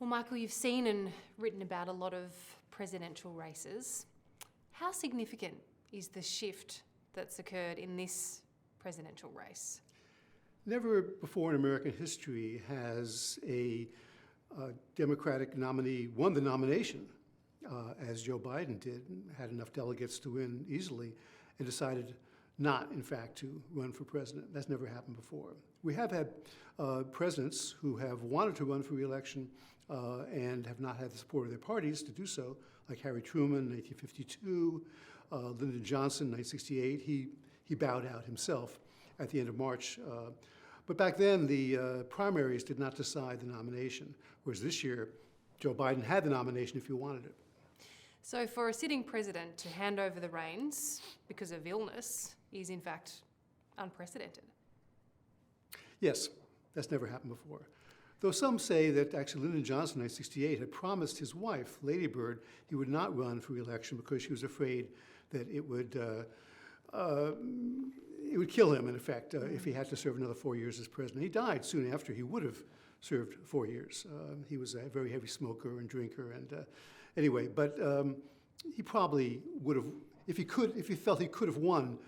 Well, Michael, you've seen and written about a lot of presidential races. How significant is the shift that's occurred in this presidential race? Never before in American history has a Democratic nominee won the nomination, as Joe Biden did, had enough delegates to win easily, and decided not, in fact, to run for president. That's never happened before. We have had presidents who have wanted to run for re-election and have not had the support of their parties to do so, like Harry Truman in 1952, Lyndon Johnson in 1968. He bowed out himself at the end of March. But back then, the primaries did not decide the nomination, whereas this year, Joe Biden had the nomination if he wanted it. So for a sitting president to hand over the reins because of illness is in fact unprecedented. Yes, that's never happened before. Though some say that actually Lyndon Johnson in 1968 had promised his wife, Lady Bird, he would not run for re-election because she was afraid that it would kill him, in effect, if he had to serve another 4 years as president. He died soon after he would have served 4 years. He was a very heavy smoker and drinker, and anyway, but he probably would have, if he felt he could have won,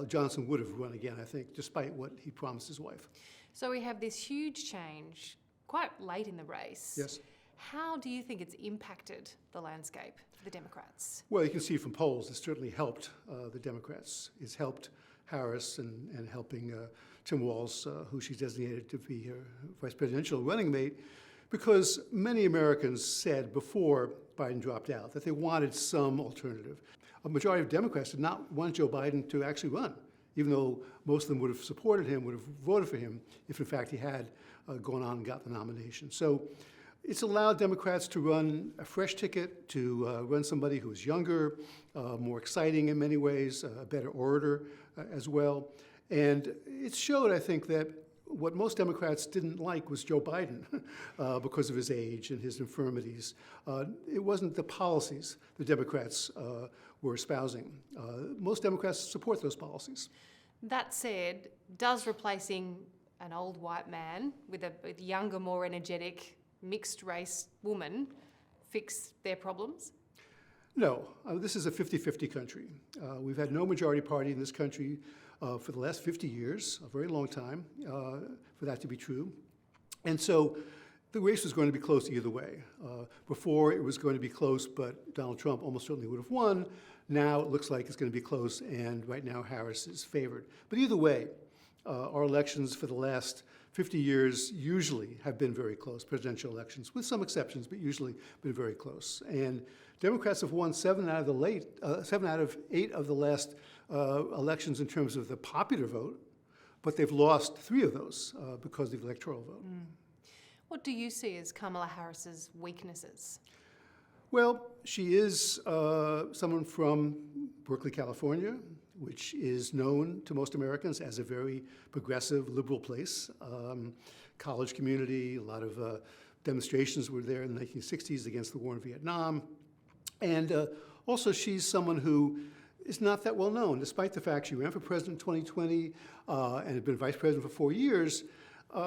Johnson would have run again, I think, despite what he promised his wife. So we have this huge change quite late in the race. Yes. How do you think it's impacted the landscape for the Democrats? Well, you can see from polls, it certainly helped the Democrats. It's helped Harris and helping Tim Walz, who she's designated to be her vice presidential running mate, because many Americans said before Biden dropped out that they wanted some alternative. A majority of Democrats did not want Joe Biden to actually run, even though most of them would have supported him, would have voted for him if in fact he had gone on and got the nomination. So it's allowed Democrats to run a fresh ticket, to run somebody who is younger, more exciting in many ways, a better orator as well. And it showed, I think, that what most Democrats didn't like was Joe Biden because of his age and his infirmities. It wasn't the policies the Democrats were espousing. Most Democrats support those policies. That said, does replacing an old white man with a younger, more energetic, mixed-race woman fix their problems? No, this is a 50-50 country. We've had no majority party in this country for the last 50 years, a very long time for that to be true. And so the race was going to be close either way. Before it was going to be close, but Donald Trump almost certainly would have won. Now it looks like it's going to be close, and right now Harris is favored. But either way, our elections for the last 50 years usually have been very close, presidential elections, with some exceptions, but usually been very close. And Democrats have won 7 out of 8 of the last elections in terms of the popular vote, but they've lost 3 of those because of the electoral vote. What do you see as Kamala Harris's weaknesses? Well, she is someone from Berkeley, California, which is known to most Americans as a very progressive, liberal place. College community, a lot of demonstrations were there in the 1960s against the war in Vietnam. And also she's someone who is not that well known, despite the fact she ran for president in 2020 and had been vice president for 4 years.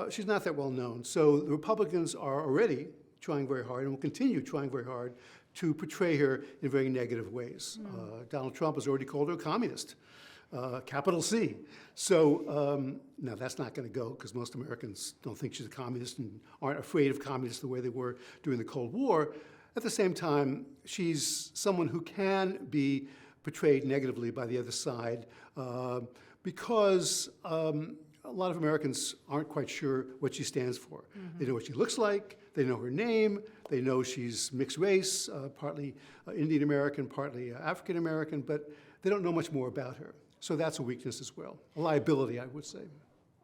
She's not that well known. So the Republicans are already trying very hard and will continue trying very hard to portray her in very negative ways. Donald Trump has already called her a communist, capital C. So now that's not going to go because most Americans don't think she's a communist and aren't afraid of communists the way they were during the Cold War. At the same time, she's someone who can be portrayed negatively by the other side because a lot of Americans aren't quite sure what she stands for. They know what she looks like, they know her name, they know she's mixed race, partly Indian American, partly African American, but they don't know much more about her. So that's a weakness as well, a liability, I would say.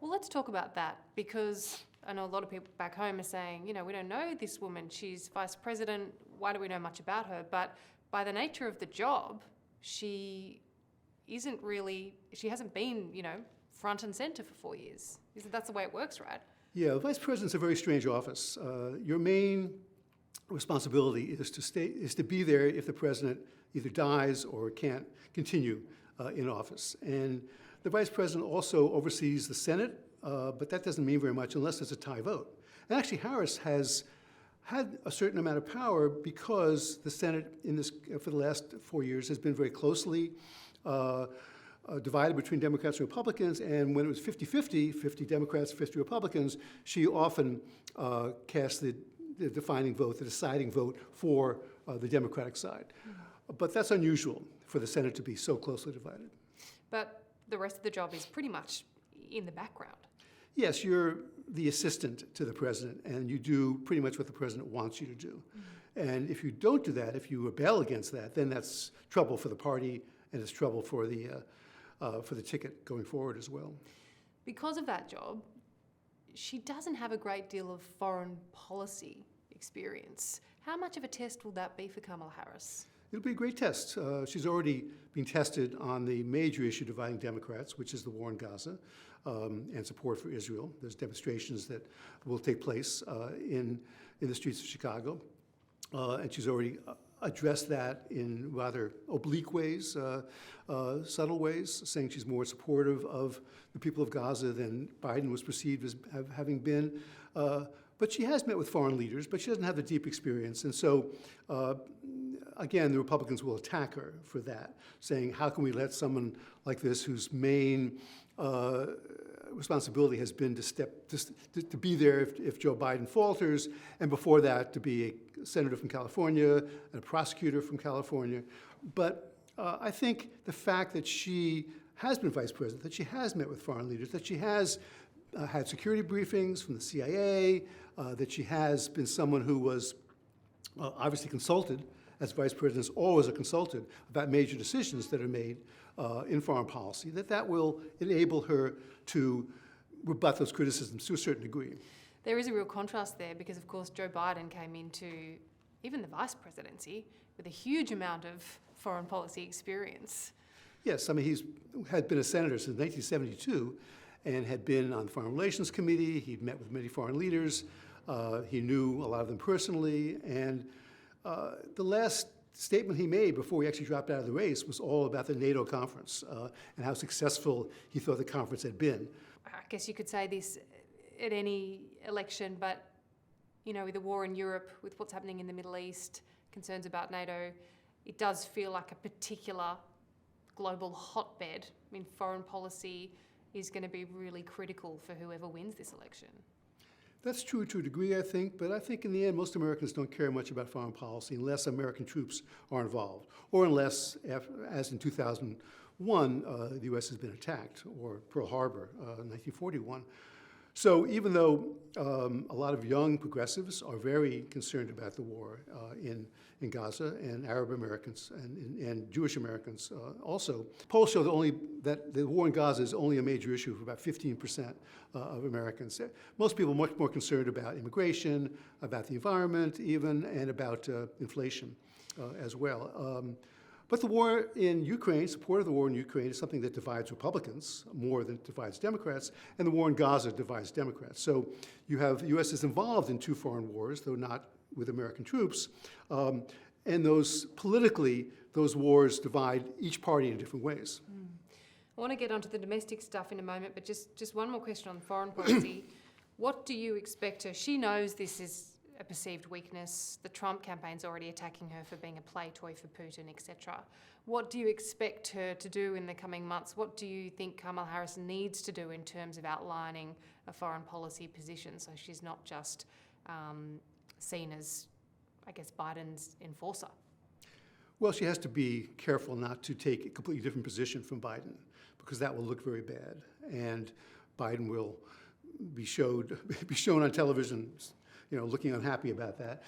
Well, let's talk about that, because I know a lot of people back home are saying, you know, we don't know this woman, she's vice president, why do we know much about her? But by the nature of the job, she hasn't been, you know, front and center for 4 years. That's the way it works, right? Yeah, the vice president's a very strange office. Your main responsibility is to be there if the president either dies or can't continue in office. And the vice president also oversees the Senate, but that doesn't mean very much unless there's a tie vote. And actually, Harris has had a certain amount of power because the Senate for the last 4 years has been very closely divided between Democrats and Republicans, and when it was 50-50, 50 Democrats, 50 Republicans, she often cast the defining vote, the deciding vote for the Democratic side. But that's unusual for the Senate to be so closely divided. But the rest of the job is pretty much in the background. Yes, you're the assistant to the president, and you do pretty much what the president wants you to do. And if you don't do that, if you rebel against that, then that's trouble for the party, and it's trouble for the ticket going forward as well. Because of that job, she doesn't have a great deal of foreign policy experience. How much of a test will that be for Kamala Harris? It'll be a great test. She's already been tested on the major issue dividing Democrats, which is the war in Gaza, and support for Israel. There's demonstrations that will take place in the streets of Chicago. And she's already addressed that in rather oblique ways, subtle ways, saying she's more supportive of the people of Gaza than Biden was perceived as having been. But she has met with foreign leaders, but she doesn't have the deep experience. And so, again, the Republicans will attack her for that, saying, how can we let someone like this, whose main responsibility has been to be there if Joe Biden falters, and before that to be a senator from California and a prosecutor from California. But I think the fact that she has been vice president, that she has met with foreign leaders, that she has had security briefings from the CIA, that she has been someone who was obviously consulted, as vice presidents always are consulted, about major decisions that are made in foreign policy, that will enable her to rebut those criticisms to a certain degree. There is a real contrast there because, of course, Joe Biden came into even the vice presidency with a huge amount of foreign policy experience. Yes, I mean, he's had been a senator since 1972 and had been on the Foreign Relations Committee. He'd met with many foreign leaders. He knew a lot of them personally. And the last statement he made before he actually dropped out of the race was all about the NATO conference and how successful he thought the conference had been. I guess you could say this at any election, but, you know, with the war in Europe, with what's happening in the Middle East, concerns about NATO, it does feel like a particular global hotbed. I mean, foreign policy is going to be really critical for whoever wins this election. That's true to a degree, I think, but I think in the end, most Americans don't care much about foreign policy unless American troops are involved, or unless, as in 2001, the U.S. has been attacked, or Pearl Harbor in 1941. So even though a lot of young progressives are very concerned about the war in Gaza, and Arab Americans and Jewish Americans also, polls show that the war in Gaza is only a major issue for about 15% of Americans. Most people are much more concerned about immigration, about the environment even, and about inflation as well. But the war in Ukraine, support of the war in Ukraine, is something that divides Republicans more than it divides Democrats, and the war in Gaza divides Democrats. So you have the U.S. is involved in two foreign wars, though not with American troops, and those wars divide each party in different ways. I want to get onto the domestic stuff in a moment, but just one more question on foreign policy. What do you expect her? She knows this is a perceived weakness. The Trump campaign's already attacking her for being a play toy for Putin, etc. What do you expect her to do in the coming months? What do you think Kamala Harris needs to do in terms of outlining a foreign policy position so she's not just seen as, I guess, Biden's enforcer? Well, she has to be careful not to take a completely different position from Biden, because that will look very bad, and Biden will be shown on television, you know, looking unhappy about that.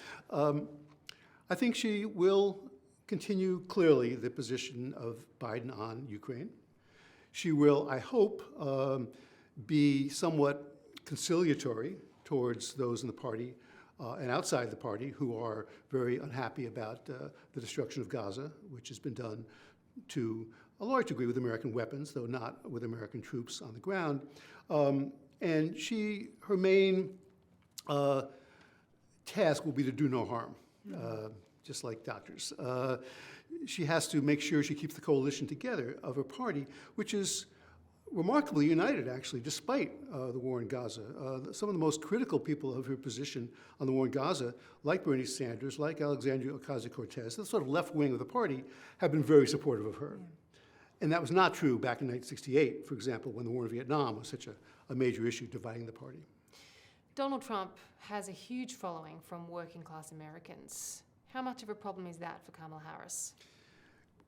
I think she will continue clearly the position of Biden on Ukraine. She will, I hope, be somewhat conciliatory towards those in the party and outside the party who are very unhappy about the destruction of Gaza, which has been done to a large degree with American weapons, though not with American troops on the ground. And her main task will be to do no harm, just like doctors. She has to make sure she keeps the coalition together of her party, which is remarkably united, actually, despite the war in Gaza. Some of the most critical people of her position on the war in Gaza, like Bernie Sanders, like Alexandria Ocasio-Cortez, the sort of left wing of the party, have been very supportive of her. And that was not true back in 1968, for example, when the war in Vietnam was such a major issue dividing the party. Donald Trump has a huge following from working class Americans. How much of a problem is that for Kamala Harris?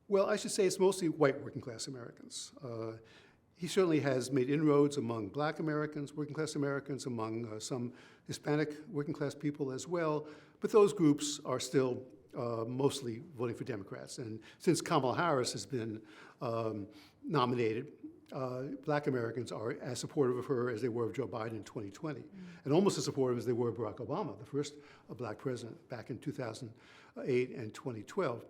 Well, I should say it's mostly white working class Americans. He certainly has made inroads among black Americans, working class Americans, among some Hispanic working class people as well, but those groups are still mostly voting for Democrats. And since Kamala Harris has been nominated, black Americans are as supportive of her as they were of Joe Biden in 2020, and almost as supportive as they were of Barack Obama, the first black president, back in 2008 and 2012.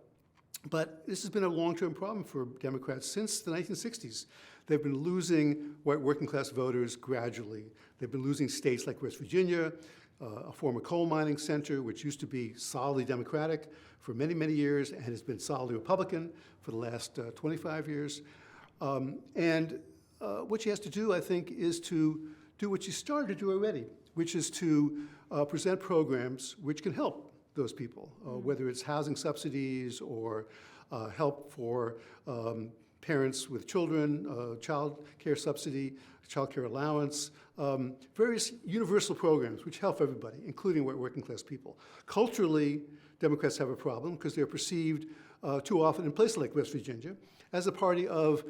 But this has been a long-term problem for Democrats since the 1960s. They've been losing white working-class voters gradually. They've been losing states like West Virginia, a former coal mining center, which used to be solidly Democratic for many, many years and has been solidly Republican for the last 25 years. What she has to do, I think, is to do what she started to do already, which is to present programs which can help those people, whether it's housing subsidies or help for parents with children, child care subsidy, child care allowance, various universal programs which help everybody, including white working class people. Culturally, Democrats have a problem because they're perceived too often in places like West Virginia as a party of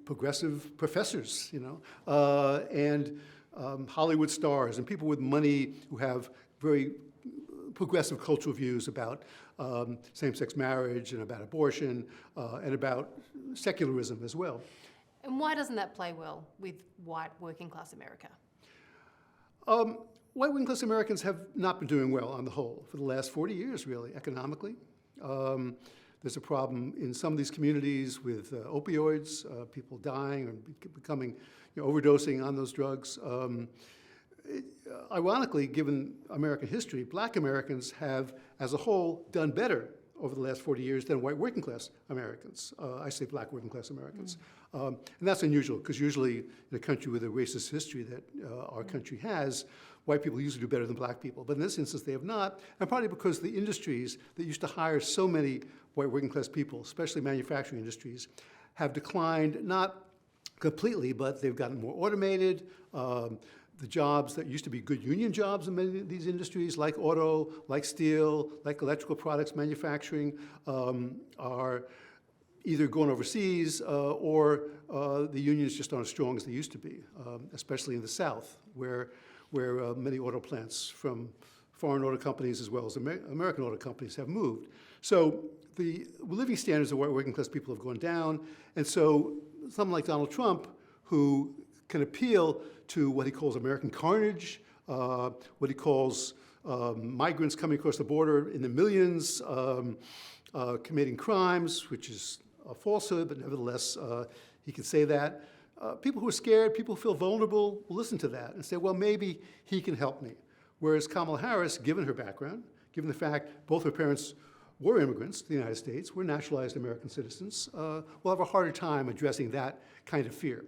progressive professors, and Hollywood stars and people with money who have very progressive cultural views about same-sex marriage and about abortion and about secularism as well. And why doesn't that play well with white working-class America? White working-class Americans have not been doing well on the whole for the last 40 years, really, economically. There's a problem in some of these communities with opioids, people dying or becoming, overdosing on those drugs. Ironically, given American history, black Americans have, as a whole, done better over the last 40 years than white working class Americans. I say black working class Americans. And that's unusual, because usually in a country with a racist history that our country has, white people usually do better than black people. But in this instance, they have not, and partly because the industries that used to hire so many white working class people, especially manufacturing industries, have declined, not completely, but they've gotten more automated. The jobs that used to be good union jobs in many of these industries, like auto, like steel, like electrical products manufacturing, are either going overseas or the unions just aren't as strong as they used to be, especially in the South, where many auto plants from foreign auto companies as well as American auto companies have moved. So the living standards of white working class people have gone down, and so someone like Donald Trump, who can appeal to what he calls American carnage, what he calls migrants coming across the border in the millions, committing crimes, which is a falsehood, but nevertheless, he can say that. People who are scared, people who feel vulnerable, will listen to that and say, well, maybe he can help me. Whereas Kamala Harris, given her background, given the fact both her parents were immigrants to the United States, were naturalized American citizens, will have a harder time addressing that kind of fear.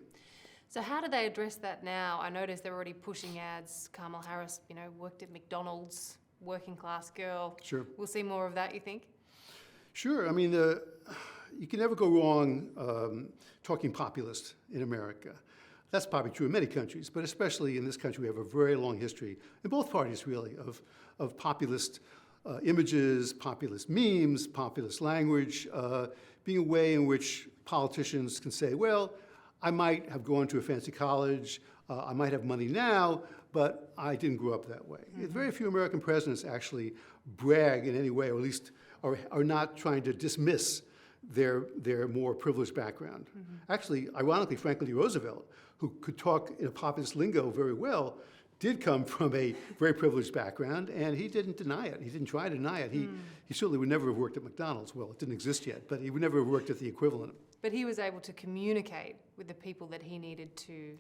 So how do they address that now? I noticed they're already pushing ads. Kamala Harris, worked at McDonald's, working class girl. Sure. We'll see more of that, you think? Sure. I mean, you can never go wrong talking populist in America. That's probably true in many countries, but especially in this country, we have a very long history, in both parties really, of populist images, populist memes, populist language, being a way in which politicians can say, well, I might have gone to a fancy college, I might have money now, but I didn't grow up that way. Very few American presidents actually brag in any way, or at least are not trying to dismiss their more privileged background. Actually, ironically, Franklin D. Roosevelt, who could talk in a populist lingo very well, did come from a very privileged background, and he didn't deny it. He didn't try to deny it. He certainly would never have worked at McDonald's. Well, it didn't exist yet, but he would never have worked at the equivalent. But he was able to communicate with the people that he needed to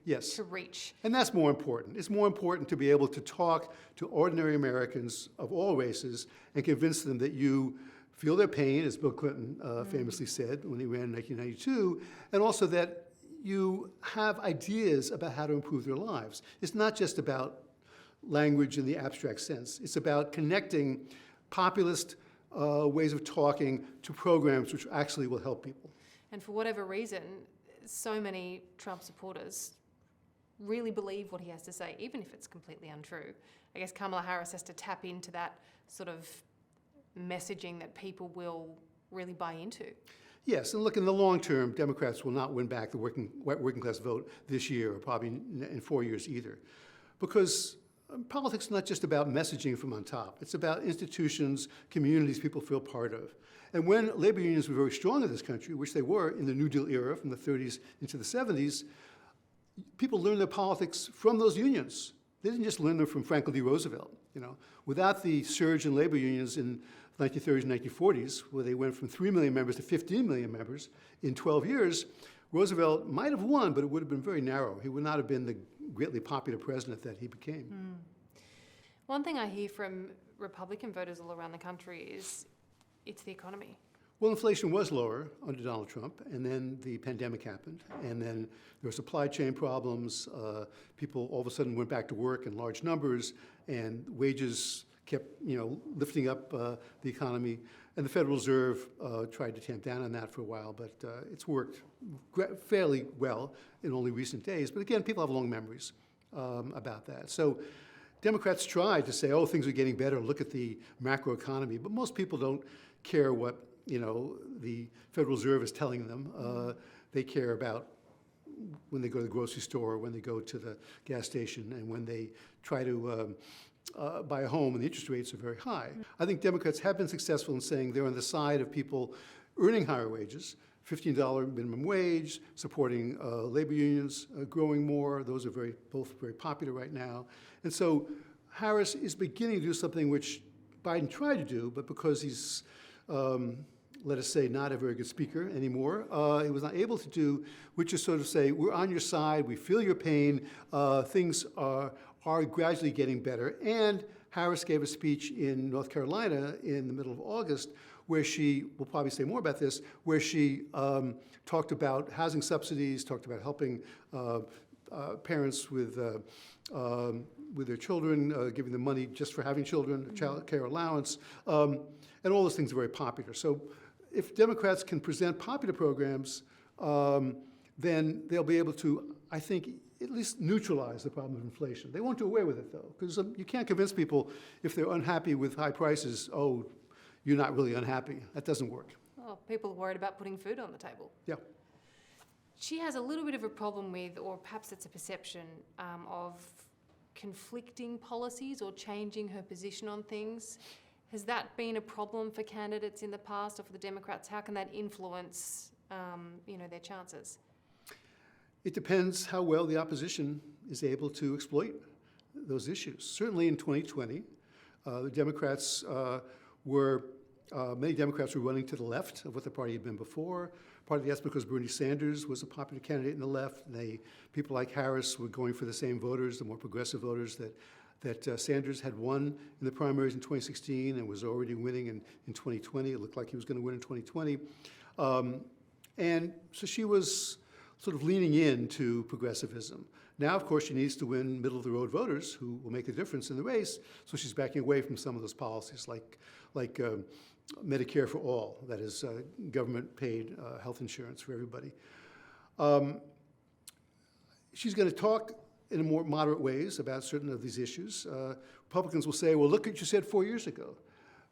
reach. And that's more important. It's more important to be able to talk to ordinary Americans of all races and convince them that you feel their pain, as Bill Clinton famously said when he ran in 1992, and also that you have ideas about how to improve their lives. It's not just about language in the abstract sense. It's about connecting populist ways of talking to programs which actually will help people. And for whatever reason, so many Trump supporters really believe what he has to say, even if it's completely untrue. I guess Kamala Harris has to tap into that sort of messaging that people will really buy into. Yes, and look, in the long term, Democrats will not win back the working class vote this year, or probably in 4 years either. Because politics is not just about messaging from on top. It's about institutions, communities people feel part of. And when labor unions were very strong in this country, which they were in the New Deal era from the 30s into the 70s, people learned their politics from those unions. They didn't just learn them from Franklin D. Roosevelt. Without the surge in labor unions in the 1930s and 1940s, where they went from 3 million members to 15 million members in 12 years, Roosevelt might have won, but it would have been very narrow. He would not have been the greatly popular president that he became. One thing I hear from Republican voters all around the country is it's the economy. Well, inflation was lower under Donald Trump, and then the pandemic happened, and then there were supply chain problems. People all of a sudden went back to work in large numbers, and wages kept, lifting up the economy. And the Federal Reserve tried to tamp down on that for a while, but it's worked fairly well in only recent days. But again, people have long memories about that. So Democrats tried to say, oh, things are getting better, look at the macroeconomy. But most people don't care what the Federal Reserve is telling them. They care about when they go to the grocery store, when they go to the gas station, and when they try to buy a home and the interest rates are very high. I think Democrats have been successful in saying they're on the side of people earning higher wages, $15 minimum wage, supporting labor unions growing more. Those are both very popular right now. And so Harris is beginning to do something which Biden tried to do, but because he's let us say, not a very good speaker anymore. He was not able to do, which is sort of say, we're on your side, we feel your pain, things are gradually getting better. And Harris gave a speech in North Carolina in the middle of August where she, we'll probably say more about this, where she talked about housing subsidies, talked about helping parents with their children, giving them money just for having children, child care allowance, and all those things are very popular. So if Democrats can present popular programs, then they'll be able to, I think, at least neutralize the problem of inflation. They won't do away with it, though, because you can't convince people if they're unhappy with high prices, oh, you're not really unhappy. That doesn't work. Oh, people are worried about putting food on the table. Yeah. She has a little bit of a problem with, or perhaps it's a perception, of conflicting policies or changing her position on things. Has that been a problem for candidates in the past or for the Democrats? How can that influence, their chances? It depends how well the opposition is able to exploit those issues. Certainly in 2020, the Democrats many Democrats were running to the left of what the party had been before. Partly that's because Bernie Sanders was a popular candidate in the left. People like Harris were going for the same voters, the more progressive voters that Sanders had won in the primaries in 2016 and was already winning in 2020. It looked like he was going to win in 2020. And so she was sort of leaning into progressivism. Now, of course, she needs to win middle-of-the-road voters who will make the difference in the race, so she's backing away from some of those policies like Medicare for all, that is government-paid health insurance for everybody. She's going to talk in more moderate ways about certain of these issues. Republicans will say, well, look what you said 4 years ago.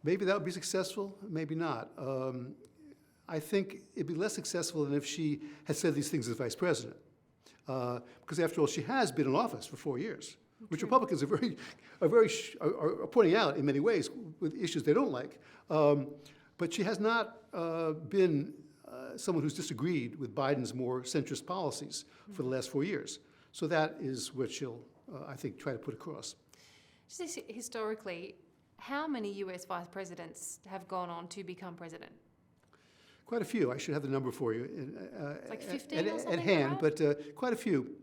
Maybe that would be successful, maybe not. I think it'd be less successful than if she had said these things as vice president. Because after all, she has been in office for 4 years, which Republicans are pointing out in many ways with issues they don't like. But she has not been someone who's disagreed with Biden's more centrist policies for the last 4 years. So that is what she'll, I think, try to put across. Just historically, how many US vice presidents have gone on to become president? Quite a few. I should have the number for you like 15 or something at hand, right? but quite a few.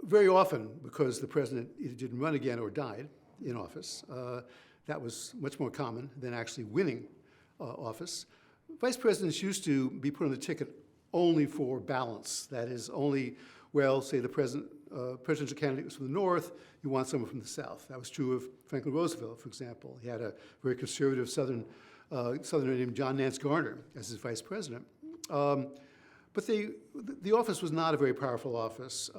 Very often, because the president either didn't run again or died in office, that was much more common than actually winning office. Vice presidents used to be put on the ticket only for balance. That is only, well, say the presidential candidate was from the North, you want someone from the South. That was true of Franklin Roosevelt, for example. He had a very conservative Southerner named John Nance Garner as his vice president. But the office was not a very powerful office.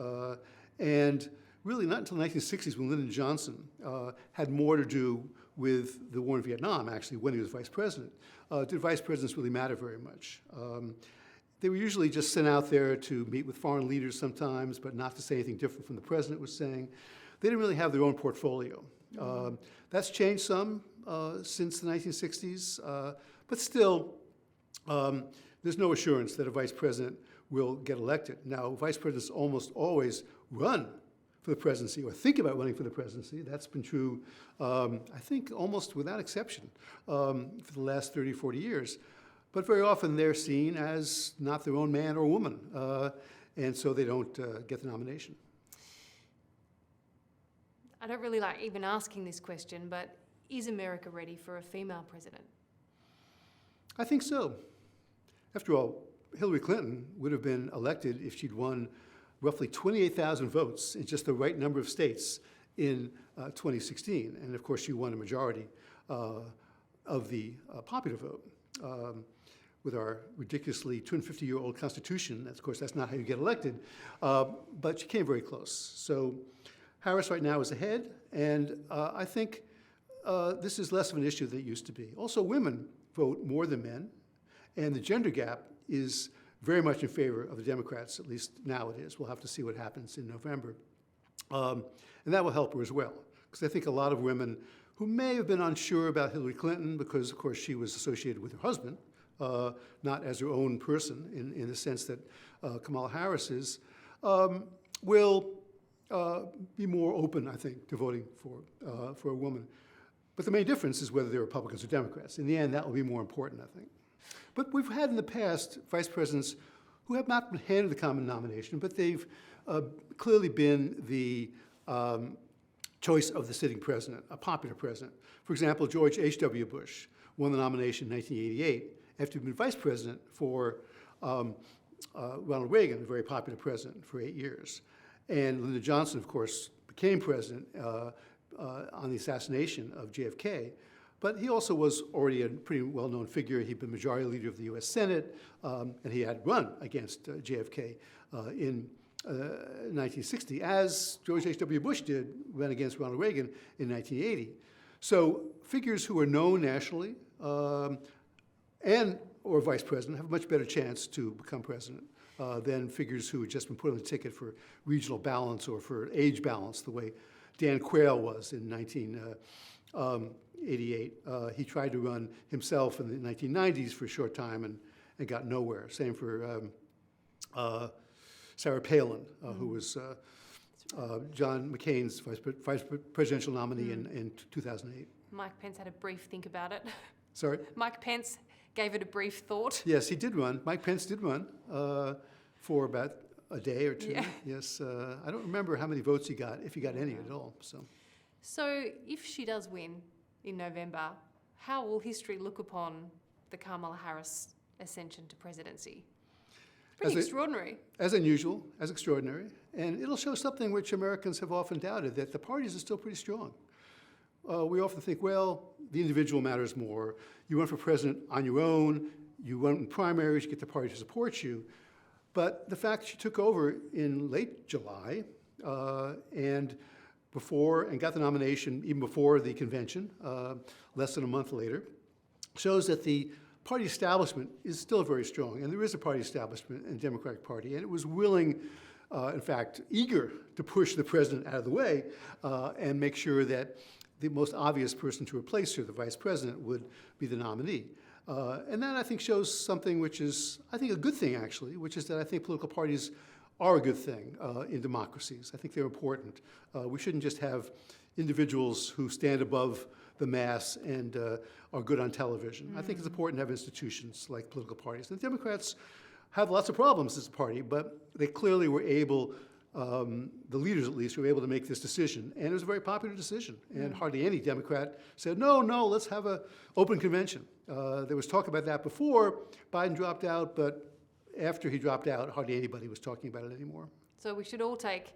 And really not until the 1960s when Lyndon Johnson had more to do with the war in Vietnam, actually, when he was vice president. Did vice presidents really matter very much? They were usually just sent out there to meet with foreign leaders sometimes, but not to say anything different from the president was saying. They didn't really have their own portfolio. That's changed some since the 1960s, but still, there's no assurance that a vice president will get elected. Now, vice presidents almost always run for the presidency or think about running for the presidency. That's been true, I think, almost without exception for the last 30, 40 years. But very often they're seen as not their own man or woman, and so they don't get the nomination. I don't really like even asking this question, but is America ready for a female president? I think so. After all, Hillary Clinton would have been elected if she'd won roughly 28,000 votes in just the right number of states in 2016. And of course, she won a majority of the popular vote. With our ridiculously 250-year-old Constitution, of course, that's not how you get elected, but she came very close. So Harris right now is ahead, and I think this is less of an issue than it used to be. Also, women vote more than men, and the gender gap is very much in favor of the Democrats, at least now it is. We'll have to see what happens in November. And that will help her as well, because I think a lot of women who may have been unsure about Hillary Clinton because, of course, she was associated with her husband, not as her own person in the sense that Kamala Harris is, will be more open, I think, to voting for a woman. But the main difference is whether they're Republicans or Democrats. In the end, that will be more important, I think. But we've had in the past vice presidents who have not been handed the common nomination, but they've clearly been the choice of the sitting president, a popular president. For example, George H.W. Bush won the nomination in 1988 after he'd been vice president for Ronald Reagan, a very popular president, for 8 years. And Lyndon Johnson, of course, became president on the assassination of JFK. But he also was already a pretty well-known figure. He'd been majority leader of the U.S. Senate, and he had run against JFK in 1960, as George H.W. Bush did, ran against Ronald Reagan in 1980. So figures who are known nationally and or vice president have a much better chance to become president than figures who had just been put on the ticket for regional balance or for age balance, the way Dan Quayle was in 1988. He tried to run himself in the 1990s for a short time and got nowhere. Same for Sarah Palin, who was John McCain's vice presidential nominee in 2008. Mike Pence had a brief think about it. Sorry? Mike Pence gave it a brief thought. Yes, he did run. Mike Pence did run for about a day or two. Yeah. Yes, I don't remember how many votes he got, if he got any at all. So if she does win in November, how will history look upon the Kamala Harris ascension to presidency? Pretty extraordinary. As unusual, as extraordinary. And it'll show something which Americans have often doubted, that the parties are still pretty strong. We often think, well, the individual matters more. You run for president on your own, you run in primaries, you get the party to support you. But the fact she took over in late July and got the nomination even before the convention, less than a month later, shows that the party establishment is still very strong. And there is a party establishment in the Democratic Party, and it was willing, in fact, eager to push the president out of the way and make sure that the most obvious person to replace her, the vice president, would be the nominee. And that, I think, shows something which is, I think, a good thing, actually, which is that I think political parties are a good thing in democracies. I think they're important. We shouldn't just have individuals who stand above the mass and are good on television. I think it's important to have institutions like political parties. The Democrats have lots of problems as a party, but they clearly were able, the leaders at least, were able to make this decision. And it was a very popular decision. And hardly any Democrat said, no, let's have an open convention. There was talk about that before. Biden dropped out, but after he dropped out, hardly anybody was talking about it anymore. So we should all take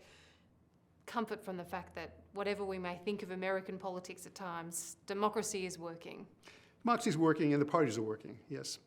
comfort from the fact that whatever we may think of American politics at times, democracy is working. Democracy is working and the parties are working, yes.